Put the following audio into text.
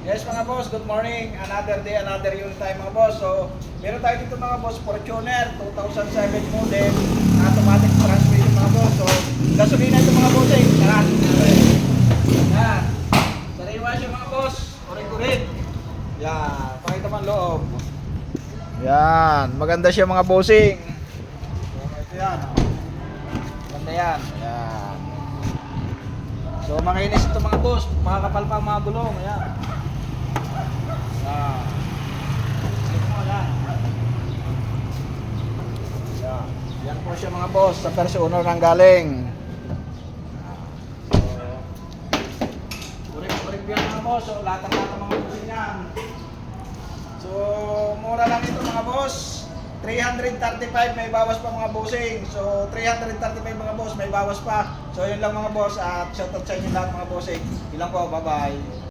Yes mga boss, good morning. Another day, another unit tayo mga boss. So, meron tayo dito mga boss, Fortuner 2007 model, automatic transmission mga boss. So, gasolina ito mga boss eh. Tara. Yan. Sariwa siya mga boss. Orig-orig. Yan. Pakita mo ang loob. Yan. Maganda siya mga bossing. So, ito yan. Maganda yan. Yan. So, makinis ito mga boss. Makakapal pa ang mga gulong. Yan. Yan po siya mga boss, sa Perso Honor nang galing. Kurik-kurik yan mga boss, so lahat ng mga busin yan. So mura lang ito mga boss, 335 may bawas pa mga bossing. So 335 mga boss, may bawas pa. So yun lang mga boss, at shoutout sa inyo lahat mga bossing. Ilang po, bye bye.